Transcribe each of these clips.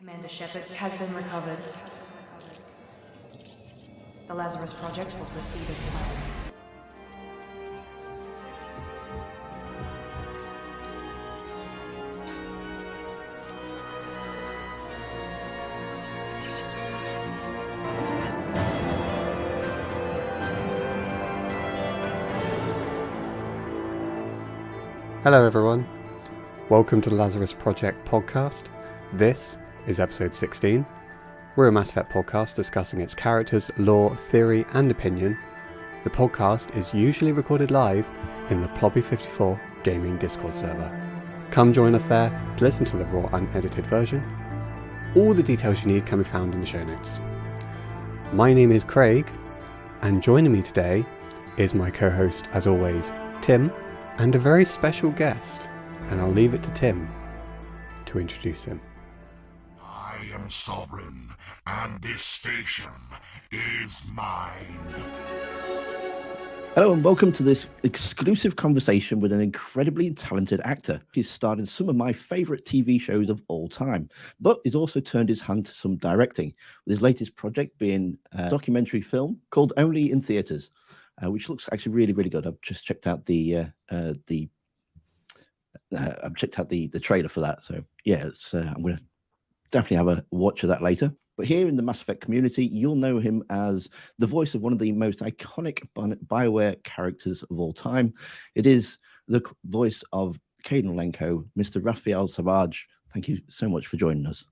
Commander Shepard has been recovered. The Lazarus Project will proceed as planned. Hello everyone, welcome to the Lazarus Project podcast. This is episode 16. We're a Mass Effect podcast discussing its characters, lore, theory and opinion. The podcast is usually recorded live in the Plobby 54 gaming Discord server. Come join us there to listen to the raw unedited version. All the details you need can be found in the show notes. My name is Craig, and joining me today is my co-host as always, Tim, and a very special guest, and I'll leave it to Tim to introduce him. I am sovereign, and this station is mine. Hello and welcome to this exclusive conversation with an incredibly talented actor. He's starred in some of my favourite TV shows of all time, but he's also turned his hand to some directing, with his latest project being a documentary film called Only in Theatres. Which looks actually really, really good. I've just checked out the trailer for that. So yeah, it's, I'm going to definitely have a watch of that later. But here in the Mass Effect community, you'll know him as the voice of one of the most iconic BioWare characters of all time. It is the voice of Kaidan Alenko, Mr. Raphael Sbarge. Thank you so much for joining us.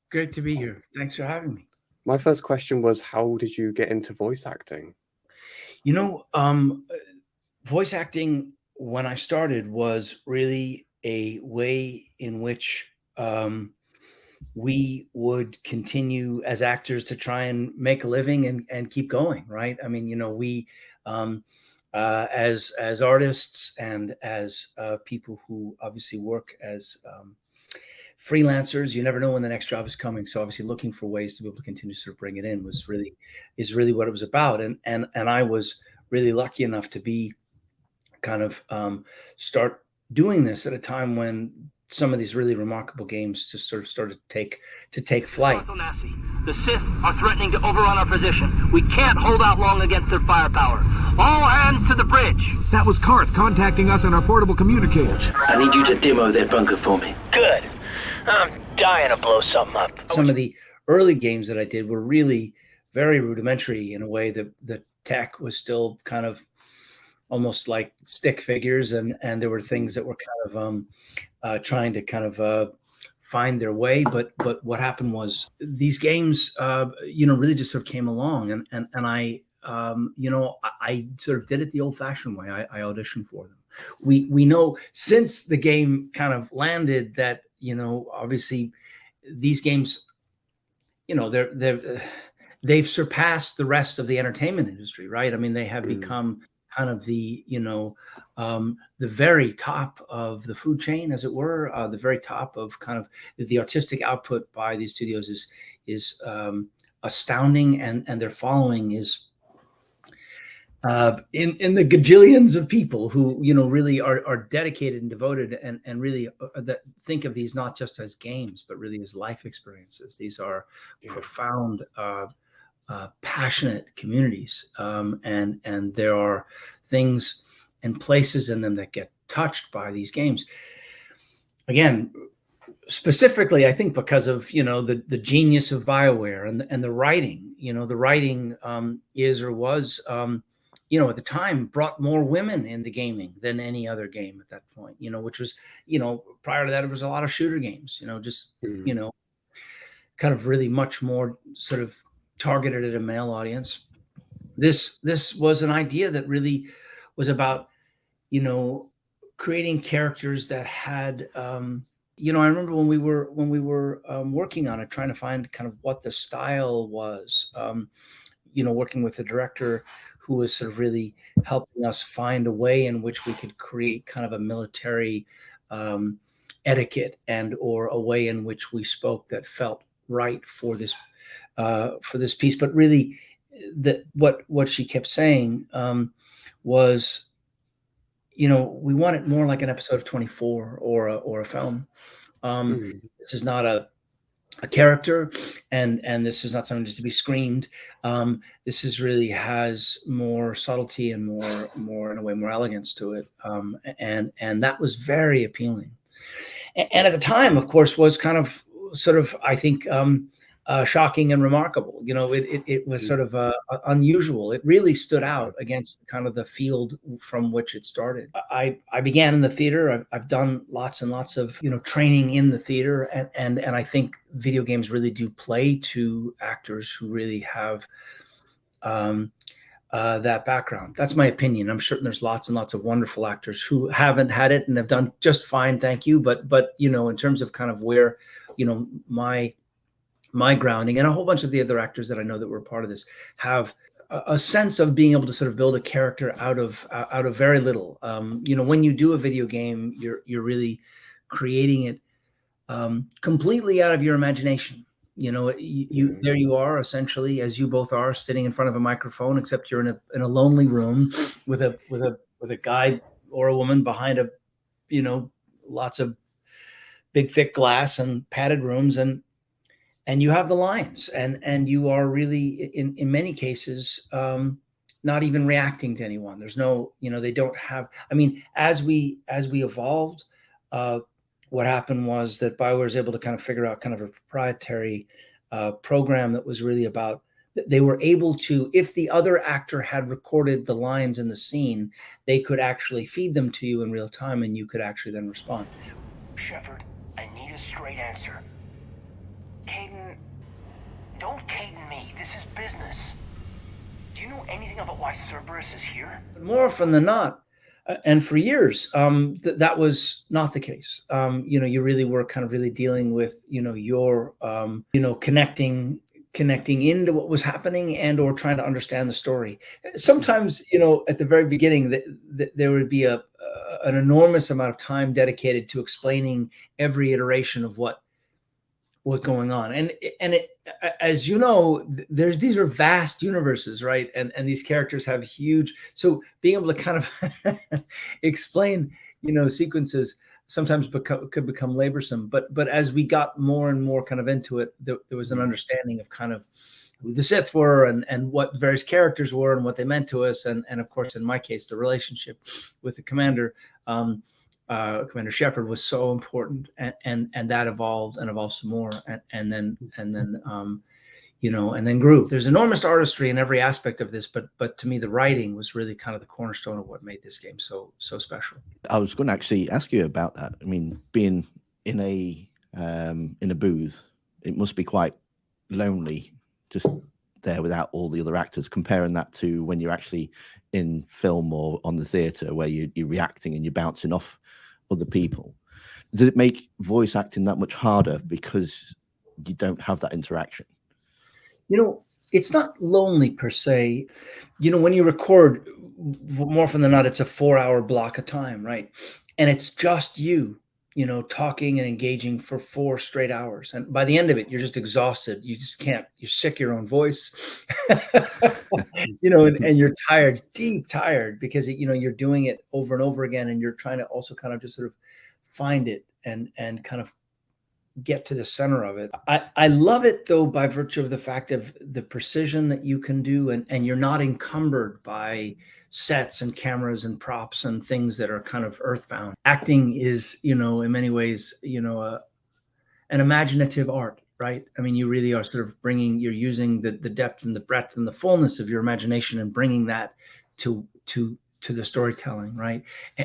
Great to be here. Thanks for having me. My first question was, how did you get into voice acting? You know, voice acting when I started was really a way in which we would continue as actors to try and make a living and keep going, right? I mean, you know, we as artists and as people who obviously work as freelancers, you never know when the next job is coming. So obviously looking for ways to be able to continue to sort of bring it in is really what it was about. And I was really lucky enough to be kind of start doing this at a time when some of these really remarkable games just sort of started to take flight. The Sith are threatening to overrun our position. We can't hold out long against their firepower. All hands to the bridge. That was Karth contacting us on our portable communicator. I need you to demo that bunker for me. Good. I'm dying to blow something up. Some of the early games that I did were really very rudimentary in a way that the tech was still kind of almost like stick figures, and there were things that were kind of trying to kind of find their way. But what happened was these games, really just sort of came along, and I, I sort of did it the old-fashioned way. I auditioned for them. We know since the game kind of landed that, you know, obviously these games, you know, they've surpassed the rest of the entertainment industry, right? I mean, they have become kind of the, you know, the very top of the food chain, as it were, the very top of kind of the artistic output by these studios is astounding, and their following is in the gajillions of people who, you know, really are dedicated and devoted and really that think of these not just as games, but really as life experiences. These are profound, passionate communities. And there are things and places in them that get touched by these games. Again, specifically, I think because of, you know, the genius of BioWare and the writing, you know, the writing is or was, you know, at the time brought more women into gaming than any other game at that point, you know, which was, you know, prior to that, it was a lot of shooter games, you know, just, you know, kind of really much more sort of targeted at a male audience. This was an idea that really was about, you know, creating characters that had, you know, I remember when we were working on it, trying to find kind of what the style was, you know, working with the director who was sort of really helping us find a way in which we could create kind of a military etiquette and or a way in which we spoke that felt right for this piece. But really, what she kept saying was, you know, we want it more like an episode of 24 or a film. This is not a a character, and this is not something just to be screamed. This is really has more subtlety and more in a way more elegance to it, and that was very appealing. And at the time, of course, was kind of sort of, I think, shocking and remarkable. It was sort of unusual. It really stood out against kind of the field from which it started. I began in the theater. I've done lots and lots of training in the theater, and I think video games really do play to actors who really have that background. That's my opinion. I'm certain there's lots and lots of wonderful actors who haven't had it and have done just fine, thank you. But in terms of kind of where my grounding, and a whole bunch of the other actors that I know that were part of this have a sense of being able to sort of build a character out of very little. When you do a video game, you're really creating it completely out of your imagination. There you are, essentially, as you both are, sitting in front of a microphone, except you're in a lonely room with a guy or a woman behind lots of big thick glass and padded rooms, and you have the lines, and you are really in many cases not even reacting to anyone. There's no, they don't have. I mean, as we evolved, what happened was that BioWare was able to kind of figure out kind of a proprietary program that was really about. They were able to, if the other actor had recorded the lines in the scene, they could actually feed them to you in real time, and you could actually then respond. Shepard, I need a straight answer. Kaidan, don't Kaidan me. This is business. Do you know anything about why Cerberus is here? More often than not, and for years, that was not the case. You really were kind of really dealing with, your, connecting into what was happening and or trying to understand the story. Sometimes, at the very beginning, there would be an enormous amount of time dedicated to explaining every iteration of what's going on. And it, as you know, these are vast universes, right? And these characters have huge, so being able to kind of explain, sequences sometimes could become laborsome. But as we got more and more kind of into it, there was an understanding of kind of who the Sith were and what various characters were and what they meant to us. And of course, in my case, the relationship with the commander, Commander Shepard, was so important, and that evolved some more, and then grew. There's enormous artistry in every aspect of this, but to me, the writing was really kind of the cornerstone of what made this game so special. I was going to actually ask you about that. I mean, being in a booth, it must be quite lonely just there without all the other actors. Comparing that to when you're actually in film or on the theater, where you're reacting and you're bouncing off other people. Does it make voice acting that much harder because you don't have that interaction? It's not lonely per se. When you record, more often than not, it's a 4-hour block of time, right? And it's just you, talking and engaging for 4 straight hours. And by the end of it, you're just exhausted. You just can't, you're sick of your own voice, and you're tired, deep tired, because, you're doing it over and over again. And you're trying to also kind of just sort of find it and kind of get to the center of it. I love it, though, by virtue of the fact of the precision that you can do, and you're not encumbered by sets and cameras and props and things that are kind of earthbound. Acting is, in many ways, an imaginative art, right? I mean, you really are sort of you're using the depth and the breadth and the fullness of your imagination and bringing that to the storytelling, right?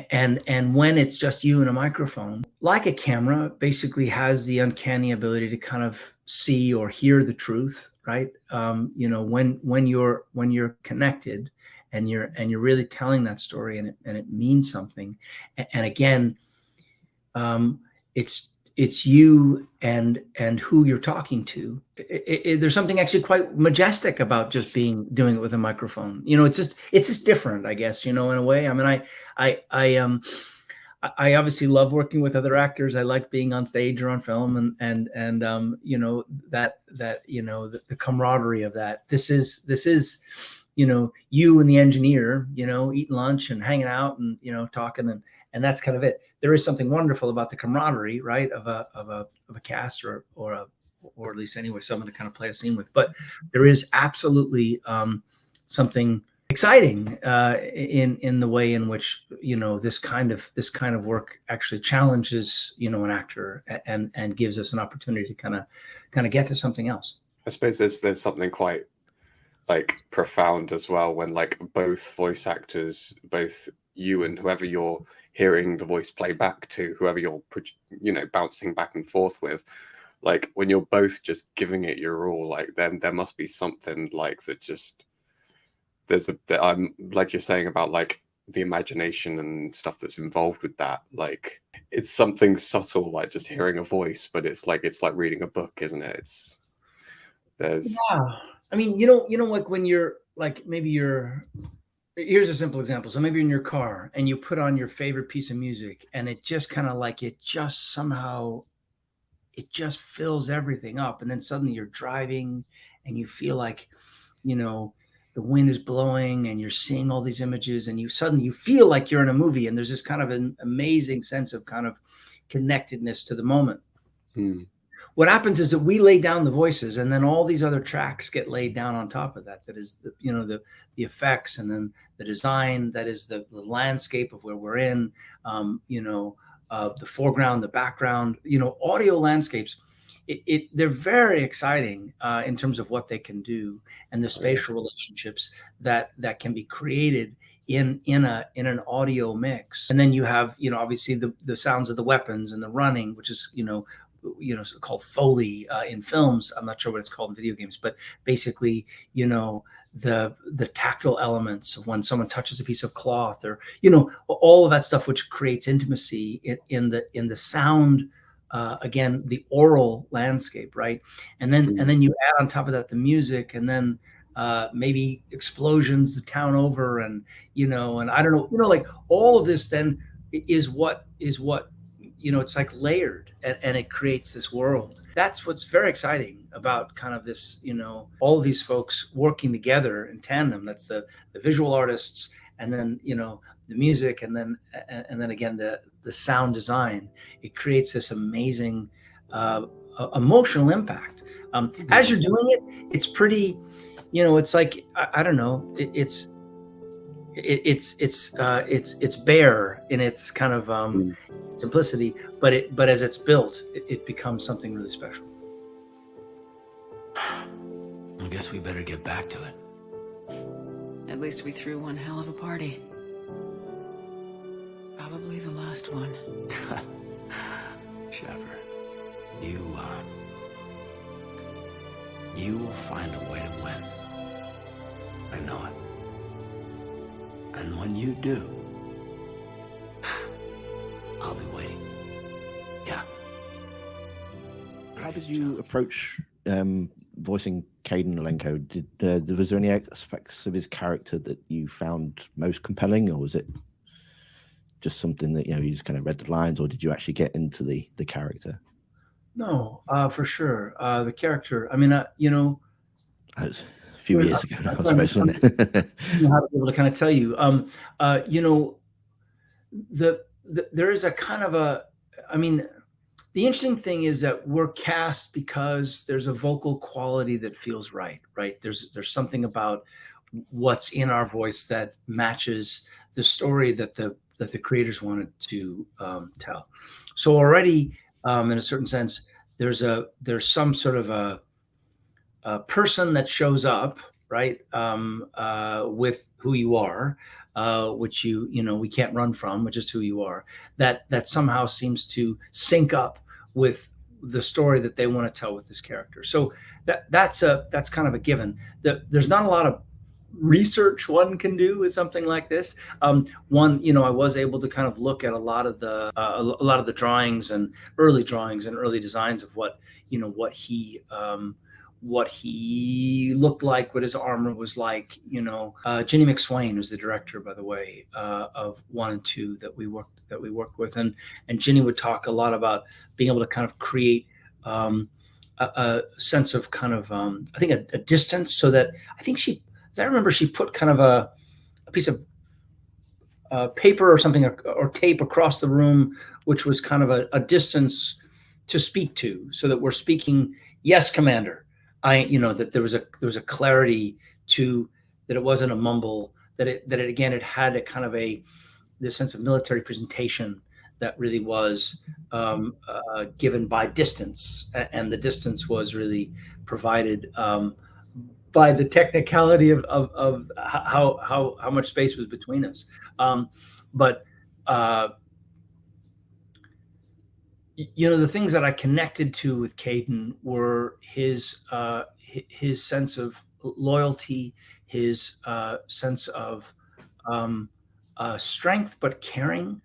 And when it's just you and a microphone, like a camera, basically has the uncanny ability to kind of see or hear the truth, right? When you're connected and you're really telling that story, and it means something. And again, it's you and who you're talking to. There's something actually quite majestic about just doing it with a microphone. It's just different, I guess, in a way. I mean, I obviously love working with other actors. I like being on stage or on film, and the camaraderie of that. This is you and the engineer, eating lunch and hanging out and, talking, and that's kind of it. There is something wonderful about the camaraderie, right, of a cast or or at least anyway, someone to kind of play a scene with. But there is absolutely something exciting in the way in which, you know, this kind of work actually challenges, you know, an actor and gives us an opportunity to kind of get to something else. I suppose there's something quite like profound as well when like both voice actors, both you and whoever you're hearing the voice play back to, whoever you're, you know, bouncing back and forth with, like when you're both just giving it your all, like then there must be something like that. Just I'm like you're saying about like the imagination and stuff that's involved with that. Like it's something subtle, like just hearing a voice, but it's like reading a book, isn't it? Yeah. I mean, you know, like when you're like, here's a simple example. So maybe you're in your car and you put on your favorite piece of music and it just kind of like, it just fills everything up. And then suddenly you're driving and you feel like, you know, the wind is blowing and you're seeing all these images and you feel like you're in a movie, and there's this kind of an amazing sense of kind of connectedness to the moment. What happens is that we lay down the voices, and then all these other tracks get laid down on top of that. That is the effects, and then the design, that is the landscape of where we're in, the foreground, the background, you know, audio landscapes. They're very exciting in terms of what they can do, and the spatial relationships that can be created in an audio mix. And then you have, you know, obviously the sounds of the weapons and the running, which is, you know, called Foley in films. I'm not sure what it's called in video games, but basically, you know, the tactile elements of when someone touches a piece of cloth, or, you know, all of that stuff, which creates intimacy in the sound. Again, the oral landscape, right? And then you add on top of that the music, and then maybe explosions the town over, and, you know, and I don't know, you know, like all of this then is what, you know, it's like layered, and it creates this world. That's what's very exciting about kind of this, you know, all of these folks working together in tandem. That's the visual artists, and then, you know, the music, and then again the sound design. It creates this amazing emotional impact. As you're doing it, it's pretty, you know, it's like I don't know, it's bare in its kind of simplicity, but as it's built, it becomes something really special. I guess we better get back to it. At least we threw one hell of a party. Probably the last one. Shepard, you will find a way to win. I know it. And when you do, I'll be waiting. Yeah. How did you approach voicing Kaidan Alenko? Was there any aspects of his character that you found most compelling, or was it just something that, you know, you just kind of read the lines, or did you actually get into the character? No, for sure. The character, I mean, you know, that was a few years ago, I suppose, wasn't it? How to be able to kind of tell you, you know, there is a kind of a, I mean, the interesting thing is that we're cast because there's a vocal quality that feels right? There's something about what's in our voice that matches the story that the creators wanted to tell. So already, in a certain sense, there's some sort of a person that shows up, right, with who you are, which you know we can't run from, which is who you are. That somehow seems to sync up with the story that they want to tell with this character. So that's kind of a given. There's not a lot of research one can do with something like this. One, you know, I was able to kind of look at a lot of the drawings and early designs of what, you know, what he looked like, what his armor was like, you know. Ginny McSwain was the director, by the way, of 1 and 2 that we worked with, and Ginny would talk a lot about being able to kind of create a sense of kind of I think a distance, so that I think as I remember, she put kind of a piece of paper or something, or tape across the room, which was kind of a distance to speak to, so that we're speaking yes, Commander. That there was a clarity to that. It wasn't a mumble. That it again, it had a kind of this sense of military presentation that really was given by distance, and the distance was really provided by the technicality of how much space was between us. But the things that I connected to with Kaidan were his sense of loyalty, his sense of strength, but caring.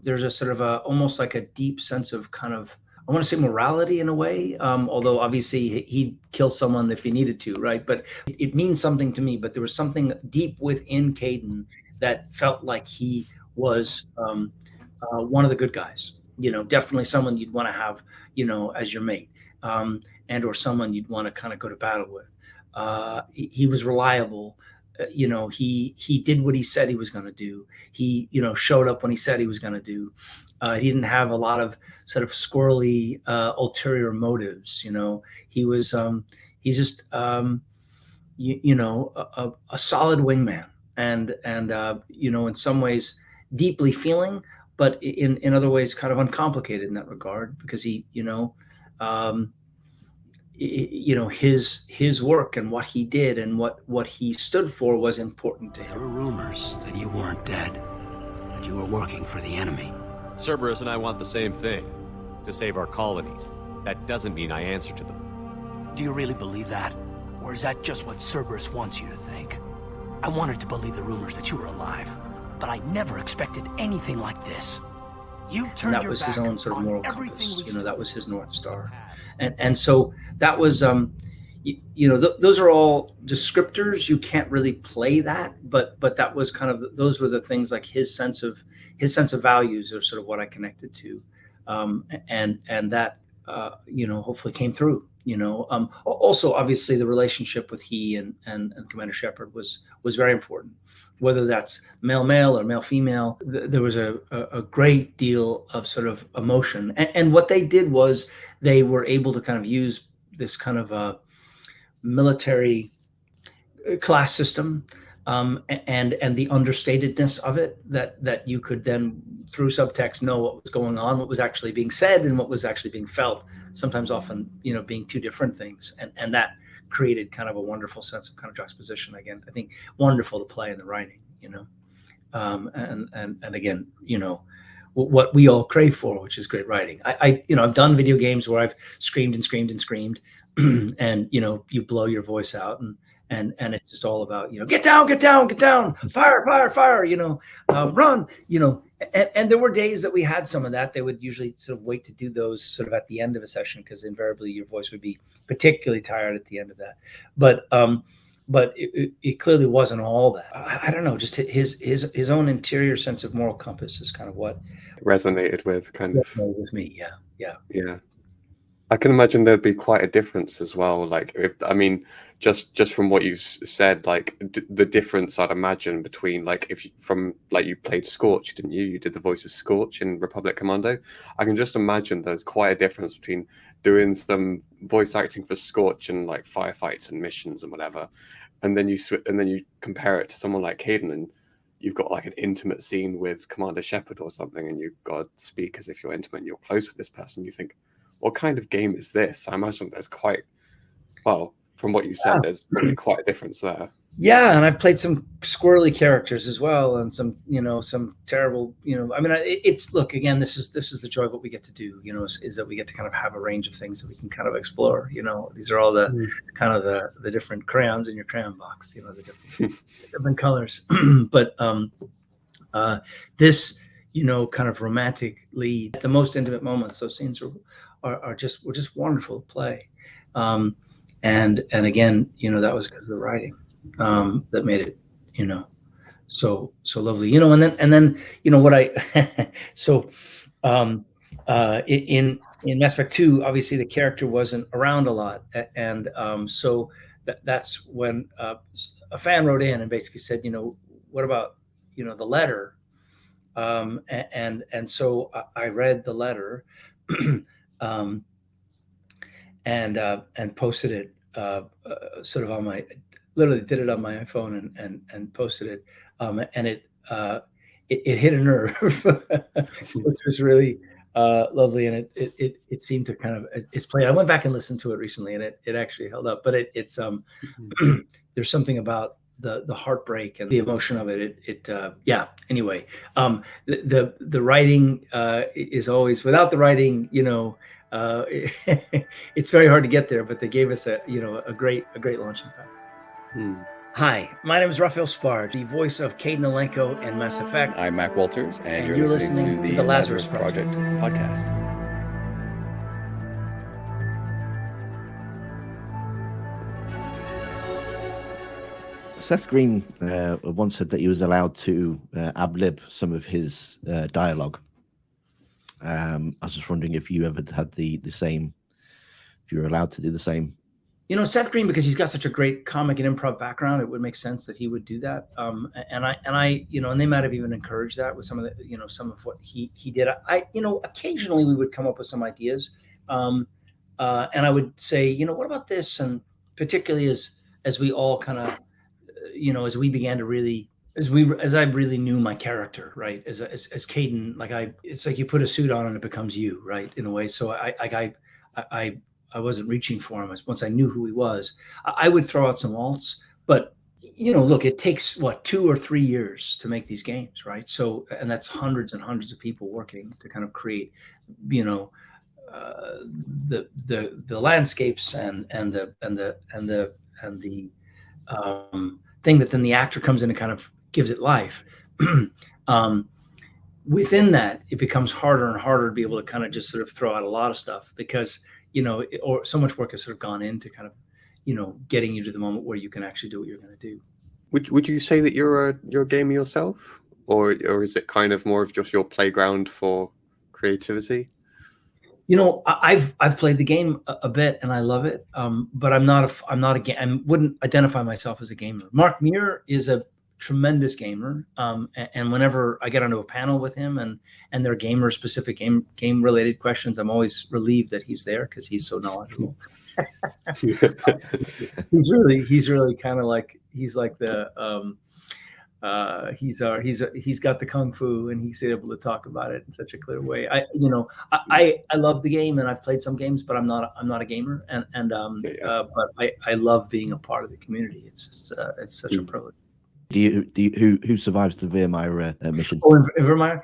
There's a sort of almost like a deep sense of kind of, I want to say, morality in a way. Although obviously he'd kill someone if he needed to, right? But it means something to me. But there was something deep within Kaidan that felt like he was one of the good guys. Definitely someone you'd want to have, as your mate, and or someone you'd want to kind of go to battle with. He was reliable. He did what he said he was going to do. He, showed up when he said he was going to do. He didn't have a lot of sort of squirrely ulterior motives. He was, he's just, a solid wingman, and in some ways deeply feeling, but in other ways kind of uncomplicated in that regard, because he, his work and what he did and what he stood for was important to There him. were rumors that you weren't dead, that you were working for the enemy. Cerberus and I want the same thing, to save our colonies. That doesn't mean I answer to them. Do you really believe that? Or is that just what Cerberus wants you to think? I wanted to believe the rumors that you were alive, but I never expected anything like this. You And turned that your was back his own sort of on moral everything compass. we That was his North Star. And so that was, those are all descriptors. You can't really play that, but that was kind of, those were the things, like his sense of values are sort of what I connected to. And that, hopefully came through. Also, obviously, the relationship with he and Commander Shepard was very important. Whether that's male or male-female, there was a great deal of sort of emotion. And what they did was they were able to kind of use this kind of military class system, and the understatedness of it, that you could then, through subtext, know what was going on, what was actually being said, and what was actually being felt, sometimes often being two different things, and that created kind of a wonderful sense of kind of juxtaposition. Again, I think wonderful to play in the writing, and again, what we all crave for, which is great writing. I've done video games where I've screamed and screamed and screamed, and you blow your voice out, and it's just all about, get down, fire, run, and there were days that we had some of that. They would usually sort of wait to do those sort of at the end of a session, because invariably your voice would be particularly tired at the end of that. But it clearly wasn't all that. I don't know, just his own interior sense of moral compass is kind of what resonated with me. Yeah. I can imagine there'd be quite a difference as well. Like, just from what you've said, like the difference I'd imagine between, like, you played Scorch, didn't you? You did the voice of Scorch in Republic Commando. I can just imagine there's quite a difference between doing some voice acting for Scorch and like firefights and missions and whatever, and then you compare it to someone like Kaidan, and you've got like an intimate scene with Commander Shepard or something, and you've got to speak as if you're intimate and you're close with this person. You think, what kind of game is this? I imagine there's from what you said, there's really quite a difference there. Yeah, and I've played some squirrely characters as well, and some terrible, I mean, it's, look, again, this is the joy of what we get to do, is that we get to kind of have a range of things that we can kind of explore. These are all the kind of the different crayons in your crayon box, the different colors. But this, kind of romantically, the most intimate moments, those scenes were just wonderful to play. And again, that was because of the writing that made it, so lovely, and then what I so in Mass Effect 2, obviously the character wasn't around a lot, and so that's when a fan wrote in and basically said, what about the letter, and so I read the letter. and posted it sort of on my, literally did it on my iPhone and posted it, and it hit a nerve, which was really lovely, and it seemed to kind of, it's played. I went back and listened to it recently, and it actually held up. But it's there's something about the heartbreak and the emotion of it. Yeah. Anyway, the writing is always, without the writing, it's very hard to get there. But they gave us a great launching pad. Hi, my name is Raphael Sbarge, the voice of Kaidan Alenko in Mass Effect. I'm Mac Walters, and you're listening to the Lazarus Project podcast. Seth Green once said that he was allowed to ad-lib some of his dialogue. I was just wondering if you ever had the same, if you were allowed to do the same. Seth Green, because he's got such a great comic and improv background, it would make sense that he would do that. And they might have even encouraged that with some of the, some of what he did. Occasionally we would come up with some ideas, and I would say, what about this? And particularly as we all kind of, as we began to really, as I really knew my character, right? As Kaidan, it's like you put a suit on and it becomes you, right? In a way. So I wasn't reaching for him. Once I knew who he was, I would throw out some alts. But look, it takes 2 or 3 years to make these games, right? So, and that's hundreds and hundreds of people working to kind of create, the landscapes and the thing that then the actor comes in and kind of gives it life. Within that, it becomes harder and harder to be able to kind of just sort of throw out a lot of stuff because or so much work has sort of gone into kind of, getting you to the moment where you can actually do what you're going to do. Would you say that you're a gamer yourself, or is it kind of more of just your playground for creativity? I've played the game a bit and I love it, but I'm not I wouldn't identify myself as a gamer. Mark Muir is a tremendous gamer, and whenever I get onto a panel with him and there are gamer specific game related questions, I'm always relieved that he's there because he's so knowledgeable. he's really kind of like, he's like the he's got the kung fu and he's able to talk about it in such a clear way. I love the game and I've played some games, but I'm not a gamer, but I love being a part of the community. It's such a privilege. Who survives the Veermeyer mission? Oh, in Veermeyer.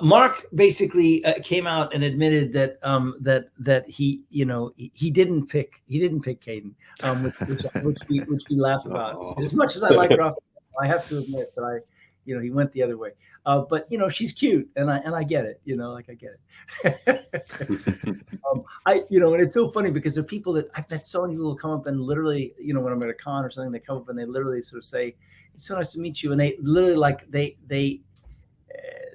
Mark basically came out and admitted that he didn't pick Kaidan, which we laugh about. As much as I like Raphael, I have to admit that he went the other way. But she's cute, and I get it. I get it. And it's so funny because there are people that I've met, so many people who come up and literally, when I'm at a con or something, they come up and they literally sort of say, "It's so nice to meet you," and they literally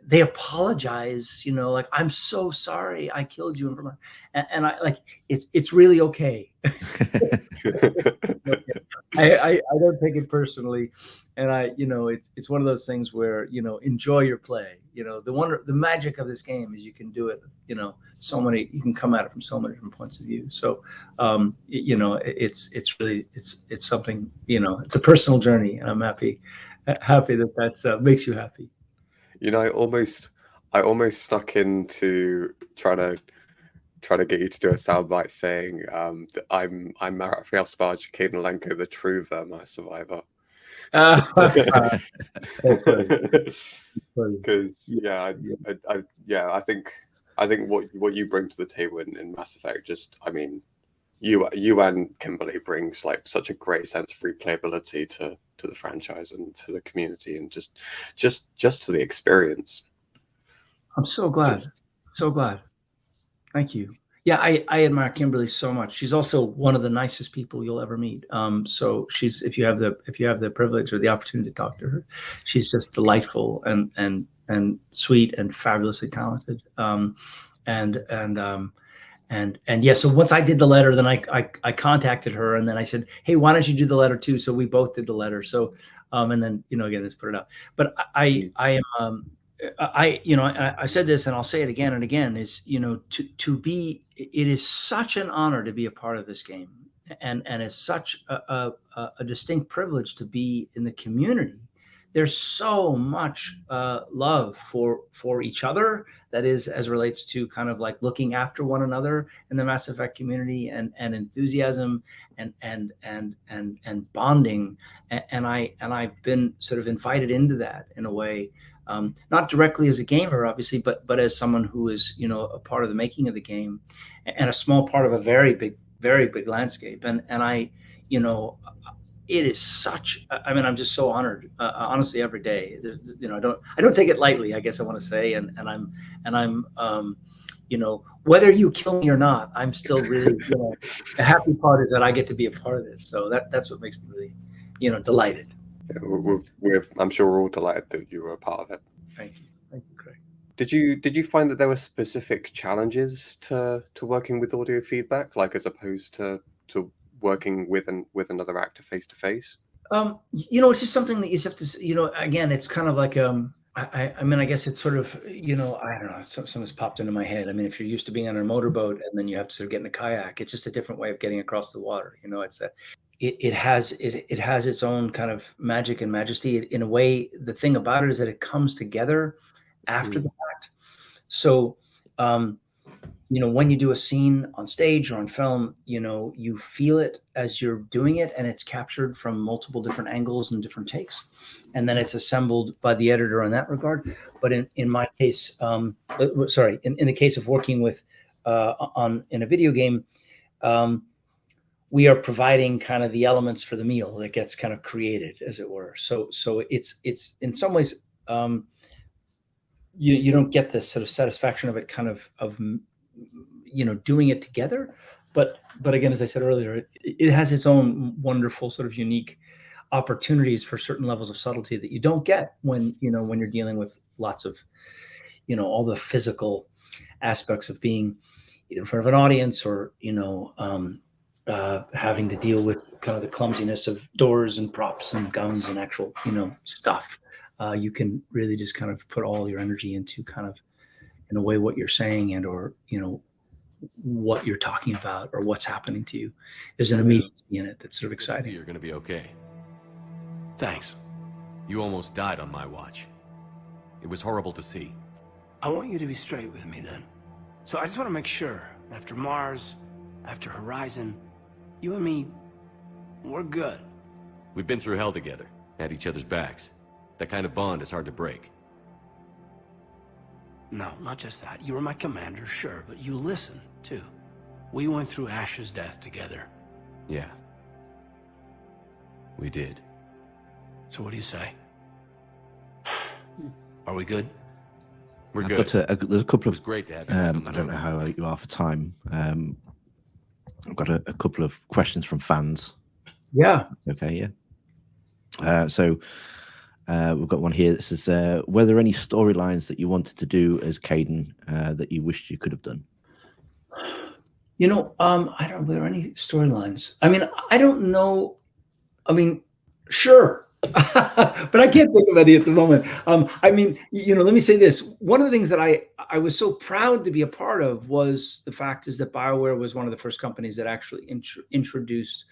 they apologize, I'm so sorry I killed you, and I it's really okay. I don't take it personally, and it's one of those things where enjoy your play. The magic of this game is you can do it. You can come at it from so many different points of view. So it's really it's something, it's a personal journey, and I'm happy that makes you happy. I almost snuck in to try to get you to do a soundbite saying that I'm Raphael Sbarge, Kaidan Alenko, the true Veermeyer survivor. Because I think what you bring to the table in Mass Effect, you and Kimberly brings such a great sense of replayability to the franchise and to the community and just to the experience. I'm so glad. Thank you. Yeah, I admire Kimberly so much. She's also one of the nicest people you'll ever meet. So she's, if you have the privilege or the opportunity to talk to her, she's just delightful and sweet and fabulously talented. So once I did the letter, then I contacted her, and then I said, "Hey, why don't you do the letter too?" So we both did the letter. So and then again, let's put it out. But I am I said this and I'll say it again and again, is, it is such an honor to be a part of this game, and it's such a distinct privilege to be in the community. There's so much love for each other, that is, as relates to kind of like looking after one another in the Mass Effect community, and enthusiasm and bonding, and I've been sort of invited into that in a way, not directly as a gamer, obviously, but as someone who is, a part of the making of the game, and a small part of a very big landscape, and I, it is such, I'm just so honored, honestly, every day. I don't take it lightly, I guess I want to say, and I'm whether you kill me or not, I'm still really, the happy part is that I get to be a part of this. So that's what makes me really, delighted. Yeah, I'm sure we're all delighted that you were a part of it. Thank you, Craig. Did you find that there were specific challenges to working with audio feedback, like as opposed to working with another actor face to face? It's just something that you have to, again, it's kind of like, I guess it's sort of, I don't know, something's popped into my head. If you're used to being on a motorboat and then you have to sort of get in a kayak, it's just a different way of getting across the water. It has its own kind of magic and majesty. In a way, the thing about it is that it comes together after the fact. So, when you do a scene on stage or on film, you feel it as you're doing it, and it's captured from multiple different angles and different takes, and then it's assembled by the editor in that regard. But in my case, in the case of working with in a video game, we are providing kind of the elements for the meal that gets kind of created, as it were. So it's in some ways, you don't get this sort of satisfaction of it kind of doing it together, but again, as I said earlier, it has its own wonderful sort of unique opportunities for certain levels of subtlety that you don't get when you're dealing with lots of all the physical aspects of being either in front of an audience or having to deal with kind of the clumsiness of doors and props and guns and actual stuff. You can really just kind of put all your energy into kind of, in a way, what you're saying and or what you're talking about or what's happening to you. There's an immediacy in it that's sort of exciting. You're going to be okay. Thanks. You almost died on my watch. It was horrible to see. I want you to be straight with me then. So I just want to make sure, after Mars, after Horizon, you and me, we're good. We've been through hell together, had each other's backs. That kind of bond is hard to break. No, not just that. You were my commander, sure, but you listened, too. We went through Ash's death together. Yeah. We did. So what do you say? Are we good? We're good. There's a couple of... It was great to have you back on the I don't road. know how you are for time. I've got a couple of questions from fans. Yeah. Okay, yeah. So we've got one here that says, were there any storylines that you wanted to do as Kaidan that you wished you could have done? I don't know, were there any storylines? I don't know. Sure. But I can't think of any at the moment. let me say this. One of the things that I was so proud to be a part of was the fact is that BioWare was one of the first companies that actually introduced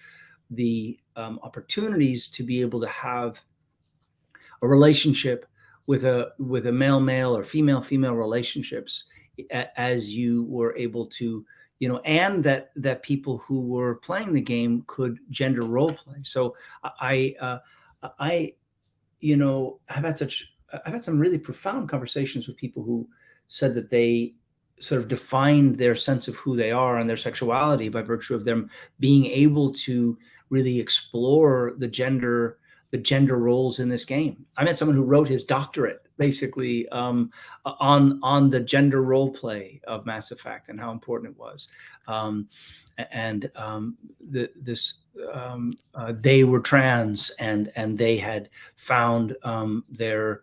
the opportunities to be able to have a relationship with a male or female relationships, as you were able to, and that people who were playing the game could gender role play. So I've had some really profound conversations with people who said that they sort of defined their sense of who they are and their sexuality by virtue of them being able to really explore the gender roles in this game. I met someone who wrote his doctorate basically on the gender role play of Mass Effect and how important it was. They were trans and they had found their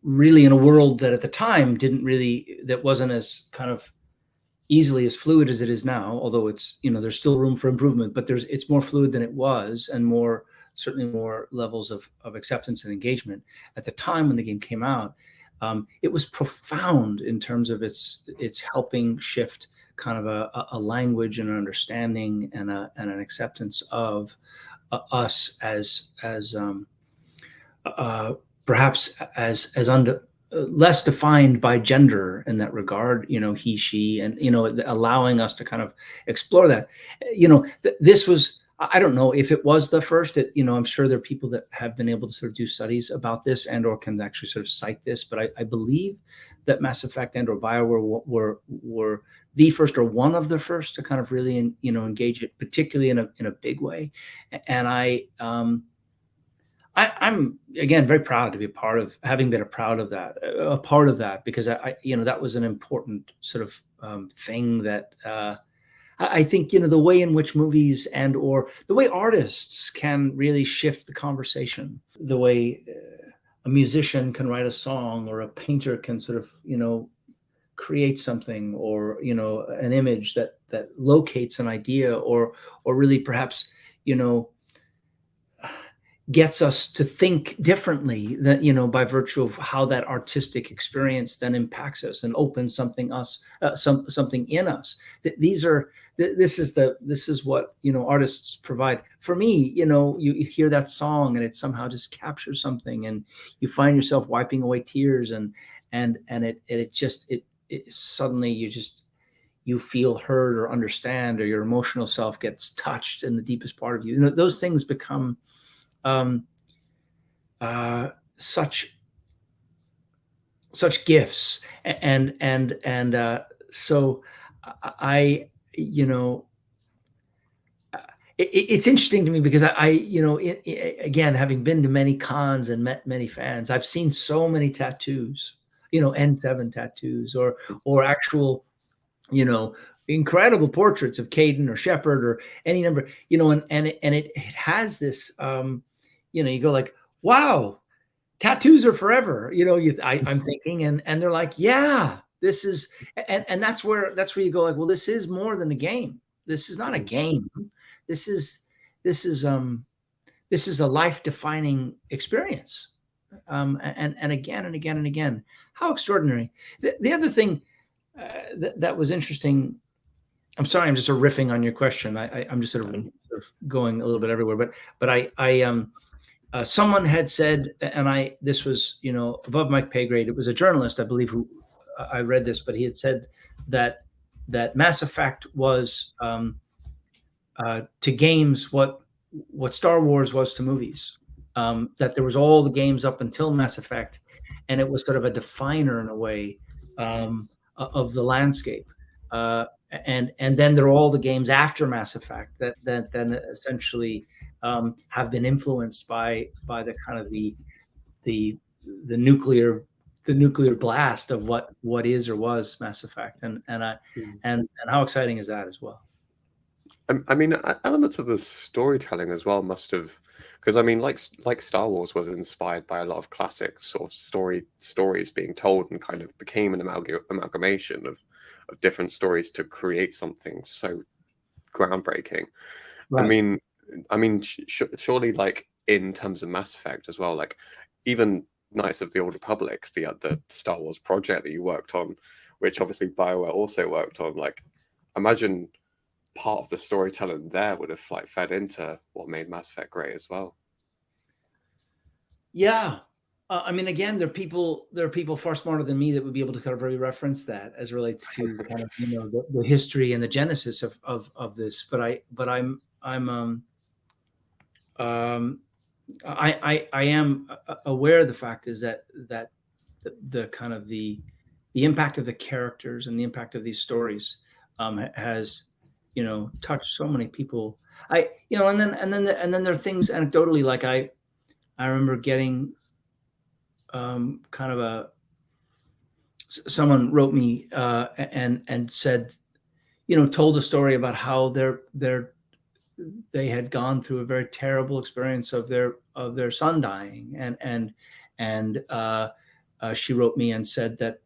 really in a world that at the time that wasn't as kind of easily as fluid as it is now, although it's, there's still room for improvement, but it's more fluid than it was and more certainly more levels of acceptance and engagement. At the time when the game came out, it was profound in terms of its helping shift kind of a language and an understanding and an acceptance of us as perhaps as less defined by gender in that regard, he, she, and, allowing us to kind of explore that. This was, I don't know if it was the first, I'm sure there are people that have been able to sort of do studies about this and or can actually sort of cite this, but I believe that Mass Effect and or BioWare were the first or one of the first to kind of really, engage it, particularly in a big way. And I'm again very proud to be a part of having been a part of that, because I that was an important sort of thing that I think the way in which movies and or the way artists can really shift the conversation, the way a musician can write a song or a painter can sort of create something, or an image that locates an idea, or really perhaps gets us to think differently, that by virtue of how that artistic experience then impacts us and opens something in us. This is what artists provide. For me, you hear that song and it somehow just captures something, and you find yourself wiping away tears, and it suddenly you feel heard or understand, or your emotional self gets touched in the deepest part of you. Those things become such gifts, and so it's interesting to me, because I again, having been to many cons and met many fans, I've seen so many tattoos, N7 tattoos, or actual incredible portraits of Kaidan or Shepard or any number, and it has this you go like, wow, tattoos are forever, I'm thinking, and they're like, yeah, this is, and that's where you go like, well, this is more than a game. This is not a game. This is a life-defining experience. And again and again and again, how extraordinary. The other thing that was interesting, I'm sorry, I'm just sort of riffing on your question. I'm just sort of going a little bit everywhere, but I someone had said, and this was, above my pay grade. It was a journalist, I believe, who I read this, but he had said that Mass Effect was to games what Star Wars was to movies. That there was all the games up until Mass Effect, and it was sort of a definer in a way of the landscape. And then there are all the games after Mass Effect that then essentially have been influenced by the kind of the nuclear blast of what is or was Mass Effect, and how exciting is that as well. I mean, elements of the storytelling as well must have, because I mean, like Star Wars was inspired by a lot of classic sort of stories being told, and kind of became an amalgamation of different stories to create something so groundbreaking. Right. I mean, surely, like in terms of Mass Effect as well, like even Knights of the Old Republic, the Star Wars project that you worked on, which obviously BioWare also worked on, like imagine part of the storytelling there would have like fed into what made Mass Effect great as well. Yeah. I mean, again, there are people far smarter than me that would be able to kind of really reference that as relates to kind of the history and the genesis of this. But I am aware of the fact is that the kind of the impact of the characters and the impact of these stories has touched so many people. And then there are things anecdotally, like I remember getting kind of someone wrote me and said, told a story about how they had gone through a very terrible experience of their son dying, and she wrote me and said that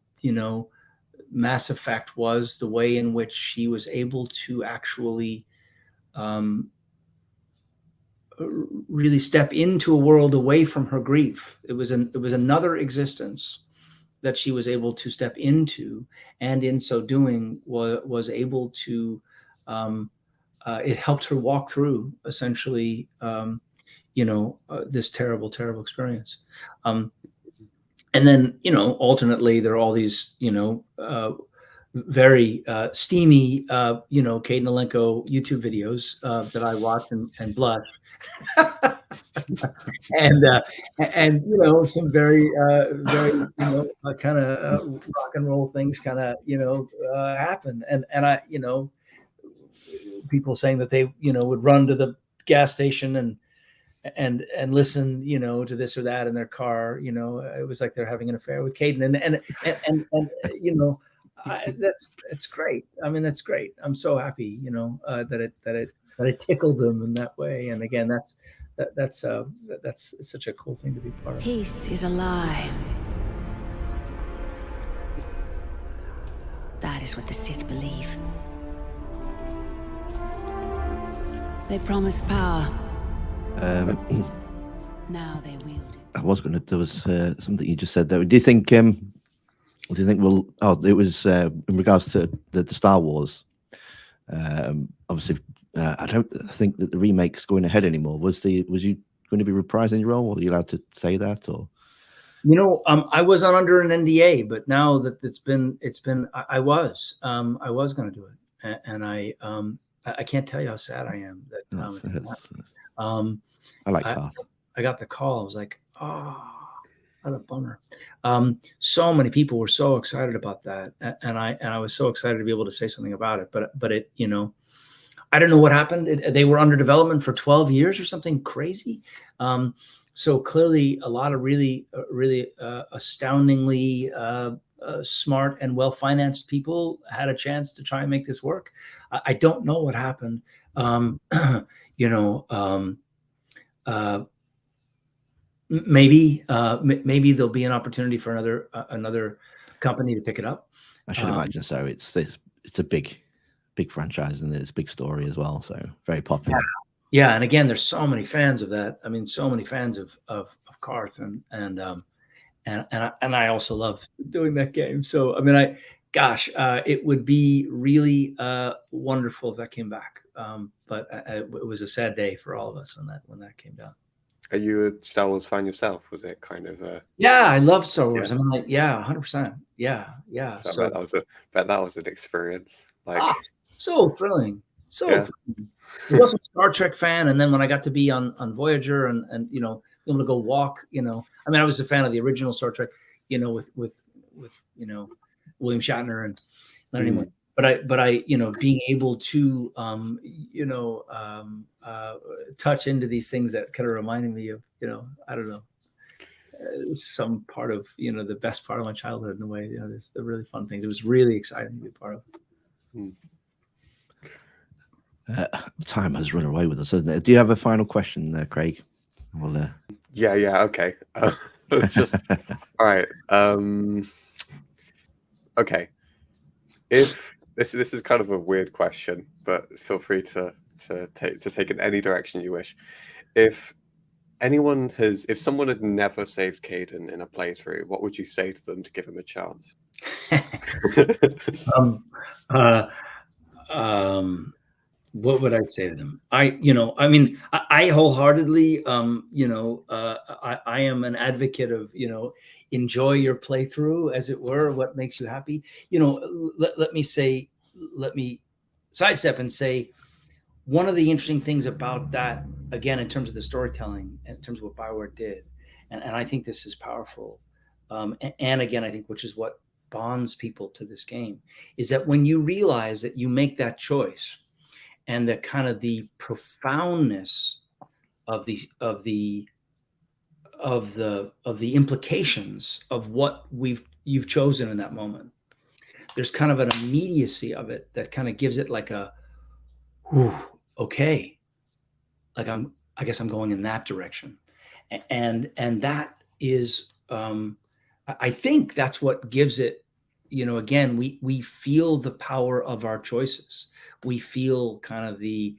Mass Effect was the way in which she was able to actually really step into a world away from her grief. It was another existence that she was able to step into, and in so doing was able to, it helped her walk through essentially, this terrible, terrible experience. And then, alternately, there are all these, very steamy, Kaidan Alenko YouTube videos that I watch and blush. and some very kind of rock and roll things kind of happen, and I people saying that they would run to the gas station and listen to this or that in their car. It was like they're having an affair with Kaidan, and it's great. I mean, that's great. I'm so happy that it tickled them in that way. And again, that's such a cool thing to be part of. Peace is a lie. That is what the Sith believe. They promise power. Now they wield it. I was going to. There was something you just said there. Do you think? We'll? Oh, it was in regards to the Star Wars. Obviously, I don't think that the remake's going ahead anymore. Was you going to be reprising your role? Were you allowed to say that, or? I was under an NDA, but now that it's been, I was going to do it, and I can't tell you how sad I am that. I like Path. I got the call. I was like, oh, what a bummer. So many people were so excited about that, and I was so excited to be able to say something about it. But it, I don't know what happened. They were under development for 12 years or something crazy. So clearly, a lot of really astoundingly smart and well-financed people had a chance to try and make this work. I don't know what happened. Maybe there'll be an opportunity for another company to pick it up. I should imagine so. It's a big franchise, and it's a big story as well. So very popular. Yeah, and again, there's so many fans of that. I mean, so many fans of Karth, and I also love doing that game. So I mean, it would be really wonderful if that came back. But it was a sad day for all of us when that came down. Are you a Star Wars fan yourself? Was it kind of a... Yeah, I love Star Wars. Yeah. I mean, like, 100%. Yeah. So I bet that was an experience. Like, so thrilling. Thrilling. I was a Star Trek fan, and then when I got to be on Voyager and able to go walk, I mean, I was a fan of the original Star Trek, with William Shatner and not anymore. But I being able to touch into these things that kind of reminded me of I don't know, some part of the best part of my childhood in a way. There's the really fun things. It was really exciting to be a part of. Time has run away with us, hasn't it? Do you have a final question there, Craig? Well, yeah, okay. Just all right. Okay. If this is kind of a weird question, but feel free to take in any direction you wish. If someone had never saved Kaidan in a playthrough, what would you say to them to give him a chance? What would I say to them? I wholeheartedly, I am an advocate of, enjoy your playthrough, as it were, what makes you happy. Let me sidestep and say, one of the interesting things about that, again, in terms of the storytelling, in terms of what BioWare did, and I think this is powerful, and again, I think which is what bonds people to this game, is that when you realize that you make that choice, and the kind of the profoundness of the implications of what you've chosen in that moment, there's kind of an immediacy of it that kind of gives it like a, whew, okay, like I guess I'm going in that direction, and that is, I think that's what gives it. Again, we feel the power of our choices. We feel kind of the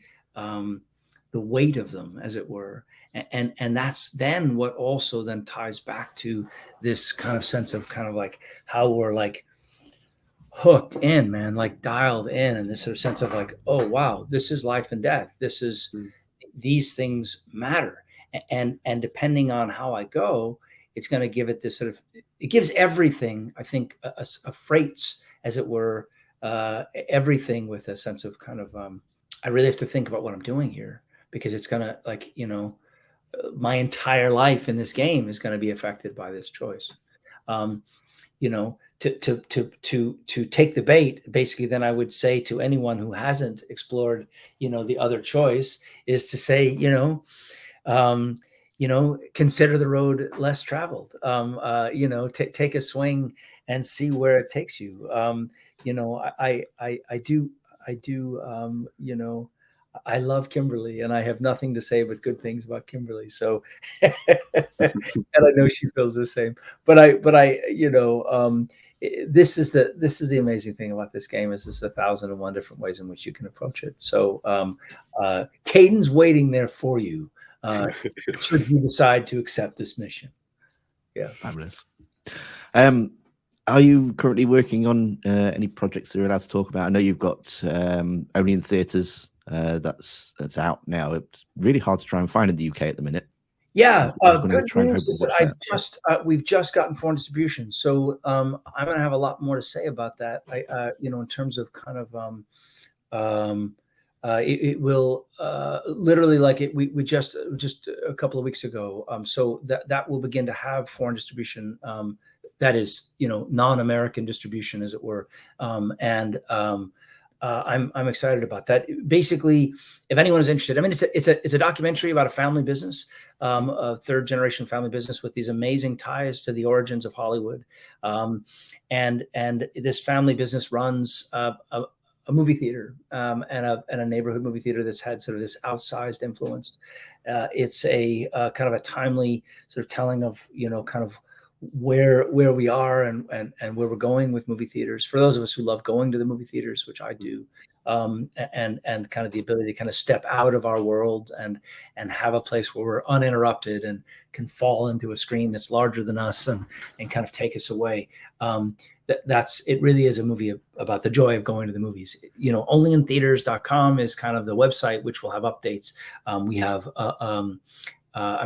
weight of them, as it were. And that's then what also then ties back to this kind of sense of kind of like how we're like hooked in, man, like dialed in, and this sort of sense of like, oh wow, this is life and death. This is these things matter, and depending on how I go, it's going to give it this sort of, it gives everything, I think, a freights, as it were, everything with a sense of kind of I really have to think about what I'm doing here, because it's going to, like, you know, my entire life in this game is going to be affected by this choice. You know, to take the bait, basically, then I would say to anyone who hasn't explored, you know, the other choice, is to say, you know, consider the road less traveled. You know, take a swing and see where it takes you. You know, I do, you know, I love Kimberly, and I have nothing to say but good things about Kimberly. So, and I know she feels the same. But I, you know, this is the amazing thing about this game, is there's 1,001 different ways in which you can approach it. So, Kaidan's waiting there for you, should you decide to accept this mission. Yeah, fabulous. Are you currently working on any projects that you're allowed to talk about? I know you've got Only in Theaters. That's out now. It's really hard to try and find in the UK at the minute. Yeah, good news is that we've just gotten foreign distribution, so I'm going to have a lot more to say about that. You know, in terms of kind of it will literally, like, we just a couple of weeks ago. So that will begin to have foreign distribution. That is, you know, non-American distribution, as it were, and I'm excited about that. Basically, if anyone is interested, I mean, it's a documentary about a family business, a third generation family business with these amazing ties to the origins of Hollywood, and this family business runs a movie theater, and a neighborhood movie theater that's had sort of this outsized influence. It's a kind of a timely sort of telling of, you know, kind of where we are and where we're going with movie theaters, for those of us who love going to the movie theaters, which I do, and kind of the ability to kind of step out of our world and have a place where we're uninterrupted and can fall into a screen that's larger than us and kind of take us away. That's it. Really is a movie about the joy of going to the movies. You know, onlyintheaters.com is kind of the website, which will have updates. We have I'm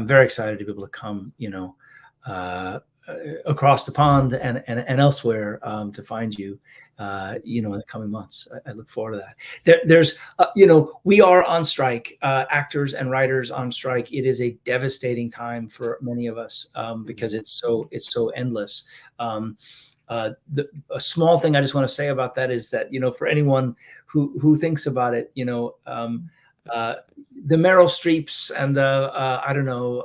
very excited to be able to come, you know, across the pond and elsewhere, to find you, you know, in the coming months. I look forward to that. There's you know, we are on strike, actors and writers on strike. It is a devastating time for many of us, because it's so endless. A small thing I just want to say about that is that, you know, for anyone who thinks about it, you know, the Meryl Streeps and the I don't know,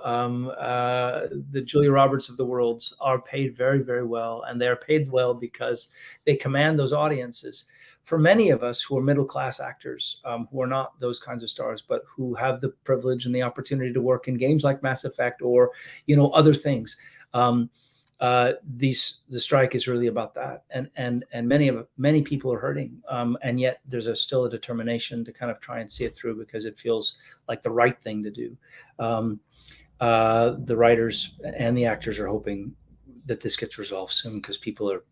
the Julia Roberts of the world are paid very, very well, and they're paid well because they command those audiences. For many of us who are middle-class actors, who are not those kinds of stars, but who have the privilege and the opportunity to work in games like Mass Effect or, you know, other things, the strike is really about that, and many people are hurting, and yet there's still a determination to kind of try and see it through, because it feels like the right thing to do. The writers and the actors are hoping that this gets resolved soon, because people are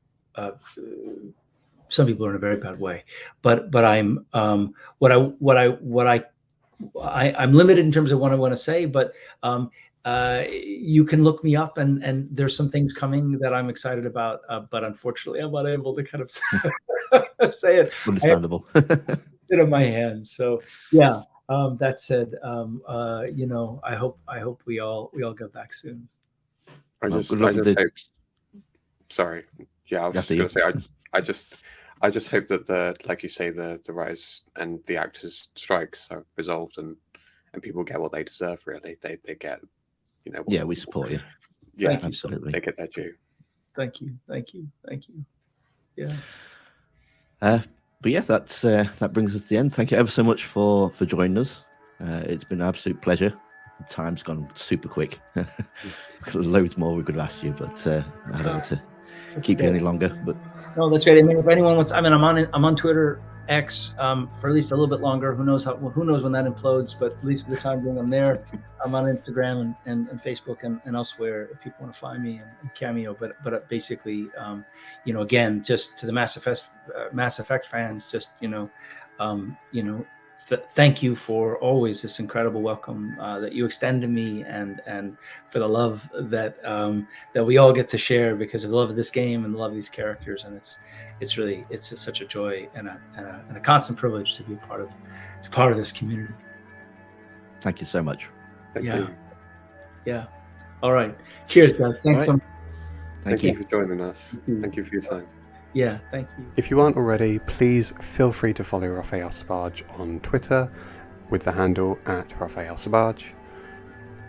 some people are in a very bad way, but I'm I'm limited in terms of what I want to say, but you can look me up, and there's some things coming that I'm excited about, but unfortunately I'm unable to kind of say it. Understandable. Bit of my hands. So yeah. That said, you know, I hope we all get back soon. I just hope. Sorry. Yeah, I was just going to say. I just hope that like you say, the writers and the actors strikes are resolved, and people get what they deserve. Really, they get. You know, yeah, we support you. Yeah, Thank you. Absolutely. They get their due. Thank you. Yeah. But yeah, that brings us to the end. Thank you ever so much for joining us. It's been an absolute pleasure. Time's gone super quick. Loads more we could have asked you, but I don't want to keep you any longer. But No, that's great. I mean, if anyone wants, I'm on Twitter X for at least a little bit longer. Who knows when that implodes? But at least for the time being, I'm there. I'm on Instagram and Facebook and elsewhere if people want to find me and Cameo. But basically, again, just to the Mass Effect fans, just thank you for always this incredible welcome that you extend to me, and for the love that we all get to share because of the love of this game and the love of these characters. And it's such a joy and a constant privilege to be a part of this community. Thank you so much. Thank you. Yeah. All right. Cheers, guys. Thanks so much. Thank you for joining us. Thank you for your time. Yeah, thank you. If you aren't already, please feel free to follow Raphael Sbarge on Twitter with the handle @Raphael Sbarge.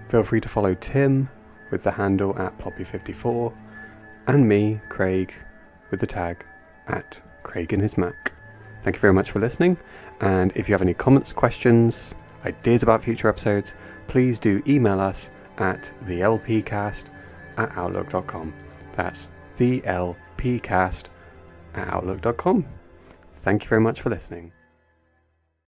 Feel free to follow Tim with the handle @Ploppy54, and me, Craig, with the tag @CraigInHisMac. Thank you very much for listening, and if you have any comments, questions, ideas about future episodes, please do email us at thelpcast@outlook.com. That's thelpcast@outlook.com. Thank you very much for listening.